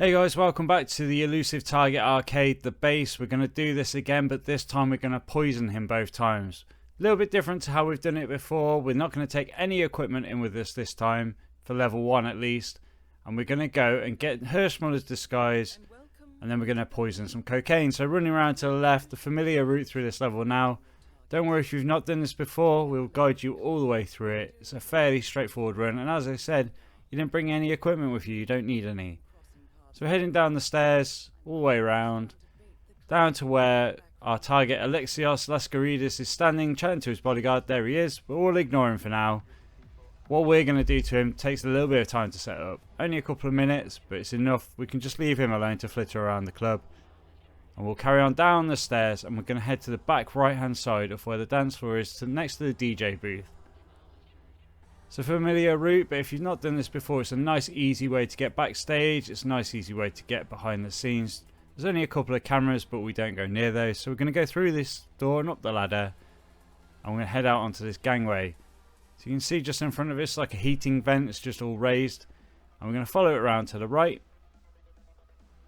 Hey guys, welcome back to the Elusive Target Arcade, the base. We're going to do this again, but this time we're going to poison him both times. A little bit different to how we've done it before. We're not going to take any equipment in with us this time, for level 1 at least. And we're going to go and get Hirschmuller's disguise, and then we're going to poison some cocaine. So running around to the left, the familiar route through this level now. Don't worry if you've not done this before, we'll guide you all the way through it. It's a fairly straightforward run, and as I said, you didn't bring any equipment with you don't need any. So we're heading down the stairs, all the way around, down to where our target Alexios Laskaridis is standing, chatting to his bodyguard. There he is, but we'll ignore him for now. What we're going to do to him takes a little bit of time to set up. Only a couple of minutes, but it's enough. We can just leave him alone to flitter around the club. And we'll carry on down the stairs, and we're going to head to the back right hand side of where the dance floor is, next to the DJ booth. It's a familiar route, but if you've not done this before, it's a nice easy way to get backstage. It's a nice easy way to get behind the scenes. There's only a couple of cameras, but we don't go near those. So we're going to go through this door and up the ladder, and we're going to head out onto this gangway. So you can see just in front of us like a heating vent. It's just all raised, and we're going to follow it around to the right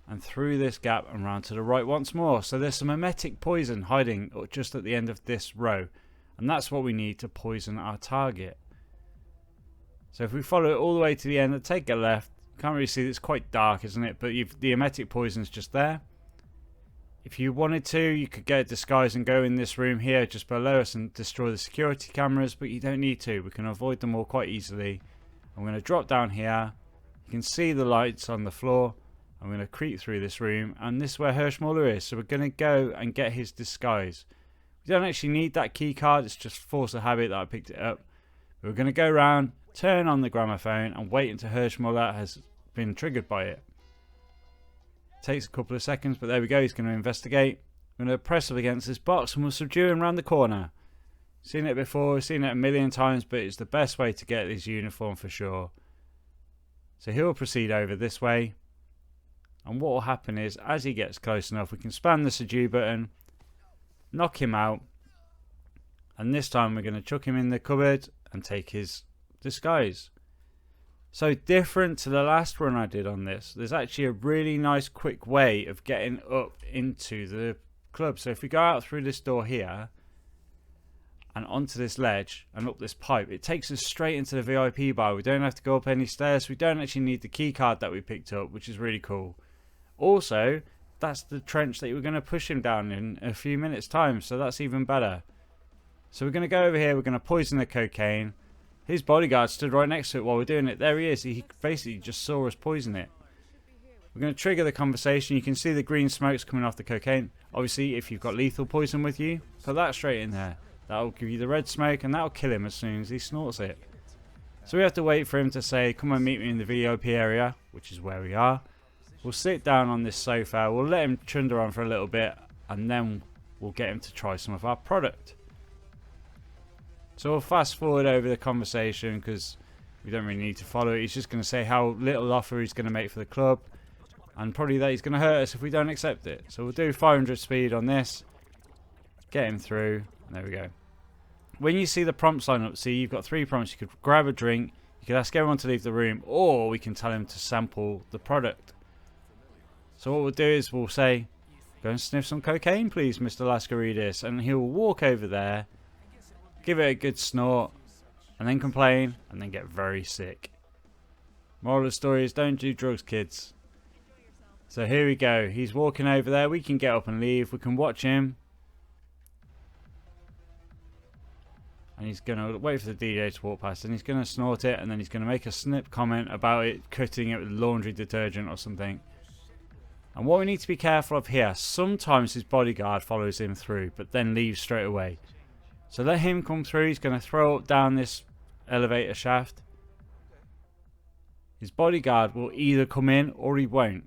and through this gap and round to the right once more. So there's some emetic poison hiding just at the end of this row, and that's what we need to poison our target. So if we follow it all the way to the end and take a left, can't really see, it's quite dark, isn't it? But the emetic poison's just there. If you wanted to, you could get a disguise and go in this room here just below us and destroy the security cameras, but you don't need to. We can avoid them all quite easily. I'm going to drop down here. You can see the lights on the floor. I'm going to creep through this room, and this is where Hirschmuller is. So we're going to go and get his disguise. We don't actually need that key card, it's just force of habit that I picked it up. We're going to go around, turn on the gramophone, and wait until Hirschmuller has been triggered by it. Takes a couple of seconds, but there we go. He's going to investigate. I'm going to press up against this box, and we'll subdue him around the corner. Seen it before, we've seen it a million times, but it's the best way to get his uniform for sure. So he'll proceed over this way, and what will happen is, as he gets close enough, we can spam the subdue button, knock him out, and this time we're going to chuck him in the cupboard and take his disguise. So different to the last run I did on this, there's actually a really nice quick way of getting up into the club. So if we go out through this door here and onto this ledge and up this pipe, it takes us straight into the VIP bar. We don't have to go up any stairs. We don't actually need the key card that we picked up, which is really cool. Also, that's the trench that we're going to push him down in a few minutes time, so that's even better. So we're going to go over here, we're going to poison the cocaine. His bodyguard stood right next to it while we're doing it. There he is. He basically just saw us poison it. We're going to trigger the conversation. You can see the green smokes coming off the cocaine. Obviously, if you've got lethal poison with you, put that straight in there. That'll give you the red smoke, and that'll kill him as soon as he snorts it. So we have to wait for him to say, come and meet me in the VIP area, which is where we are. We'll sit down on this sofa. We'll let him chunder on for a little bit, and then we'll get him to try some of our product. So we'll fast forward over the conversation because we don't really need to follow it. He's just going to say how little offer he's going to make for the club, and probably that he's going to hurt us if we don't accept it. So we'll do 500 speed on this, get him through, and there we go. When you see the prompts line up, see you've got 3 prompts. You could grab a drink, you could ask everyone to leave the room, or we can tell him to sample the product. So what we'll do is we'll say, go and sniff some cocaine please, Mr. Laskaridis, and he'll walk over there, give it a good snort, and then complain, and then get very sick. Moral of the story is, don't do drugs, kids. So here we go. He's walking over there. We can get up and leave. We can watch him. And he's going to wait for the DJ to walk past, and he's going to snort it, and then he's going to make a snip comment about it, cutting it with laundry detergent or something. And what we need to be careful of here, sometimes his bodyguard follows him through, but then leaves straight away. So let him come through. He's going to throw up down this elevator shaft. His bodyguard will either come in or he won't.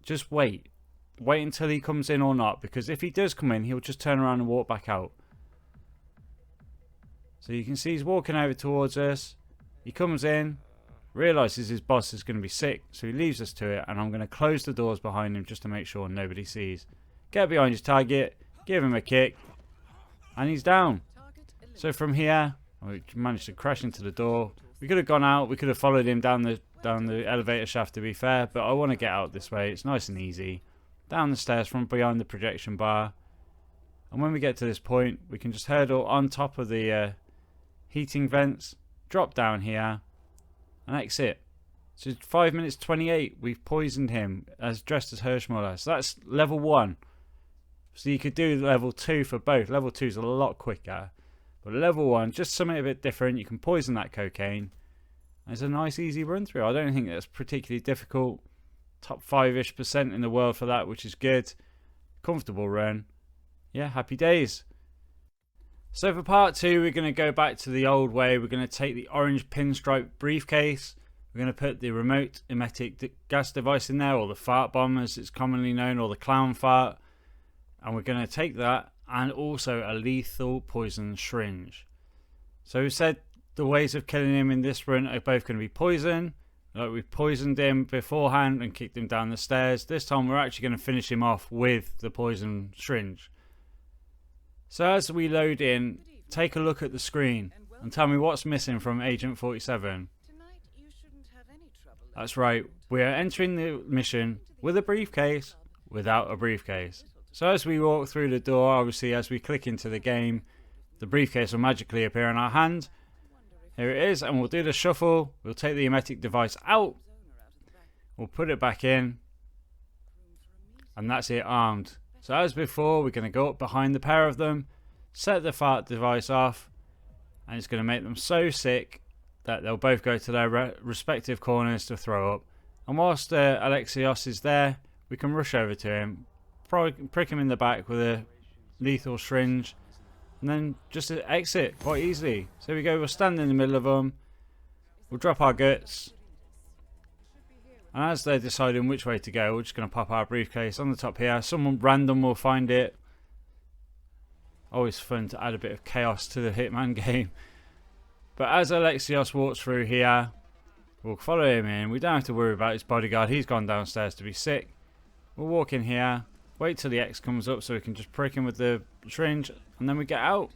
Just wait. Wait until he comes in or not, because if he does come in, he'll just turn around and walk back out. So you can see he's walking over towards us. He comes in, realises his boss is going to be sick, so he leaves us to it, and I'm going to close the doors behind him just to make sure nobody sees. Get behind his target, give him a kick, and he's down. So from here, we managed to crash into the door. We could have gone out, we could have followed him down down the elevator shaft to be fair, but I want to get out this way. It's nice and easy. Down the stairs from behind the projection bar. And when we get to this point, we can just hurdle on top of the heating vents, drop down here, and exit. So 5 minutes 28, we've poisoned him as dressed as Hirschmuller. So that's level 1. So you could do level 2 for both. Level 2 is a lot quicker. But level 1, just something a bit different. You can poison that cocaine. It's a nice easy run through. I don't think that's particularly difficult. Top 5-ish% in the world for that, which is good. Comfortable run. Yeah, happy days. So for part 2, we're going to go back to the old way. We're going to take the orange pinstripe briefcase. We're going to put the remote emetic gas device in there, or the fart bomb as it's commonly known, or the clown fart. And we're going to take that and also a lethal poison syringe. So we said the ways of killing him in this run are both going to be poison. Like we poisoned him beforehand and kicked him down the stairs. This time we're actually going to finish him off with the poison syringe. So as we load in, take a look at the screen and tell me what's missing from Agent 47. That's right, we are entering the mission with a briefcase, without a briefcase. So as we walk through the door, obviously as we click into the game, the briefcase will magically appear in our hand. Here it is, and we'll do the shuffle. We'll take the emetic device out. We'll put it back in. And that's it, armed. So as before, we're going to go up behind the pair of them, set the fart device off, and it's going to make them so sick that they'll both go to their respective corners to throw up. And whilst Alexios is there, we can rush over to him, prick him in the back with a lethal syringe, and then just exit quite easily. So we go, we'll stand in the middle of them, we'll drop our guts, and as they're deciding which way to go, we're just going to pop our briefcase on the top here. Someone random will find it. Always fun to add a bit of chaos to the Hitman game. But as Alexios walks through here, we'll follow him in. We don't have to worry about his bodyguard. He's gone downstairs to be sick. We'll walk in here, wait till the X comes up so we can just prick him with the syringe, and then we get out.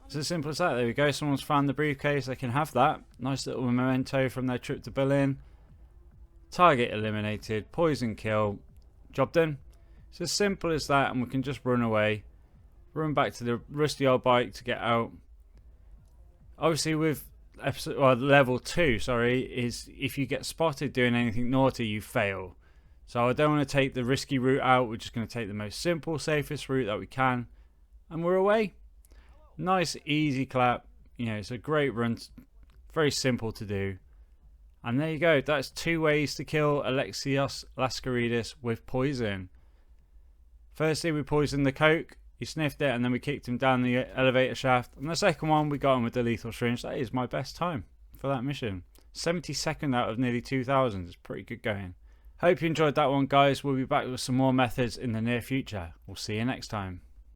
It's as simple as that. There we go. Someone's found the briefcase. They can have that. Nice little memento from their trip to Berlin. Target eliminated. Poison kill. Job done. It's as simple as that, and we can just run away. Run back to the rusty old bike to get out. Obviously with level 2, is if you get spotted doing anything naughty, you fail. So I don't want to take the risky route out. We're just going to take the most simple, safest route that we can. And we're away. Nice, easy clap. You know, it's a great run. Very simple to do. And there you go. That's 2 ways to kill Alexios Laskaridis with poison. Firstly, we poisoned the coke. He sniffed it, and then we kicked him down the elevator shaft. And the second one, we got him with the lethal syringe. That is my best time for that mission. 72nd out of nearly 2,000. It's pretty good going. Hope you enjoyed that one, guys. We'll be back with some more methods in the near future. We'll see you next time.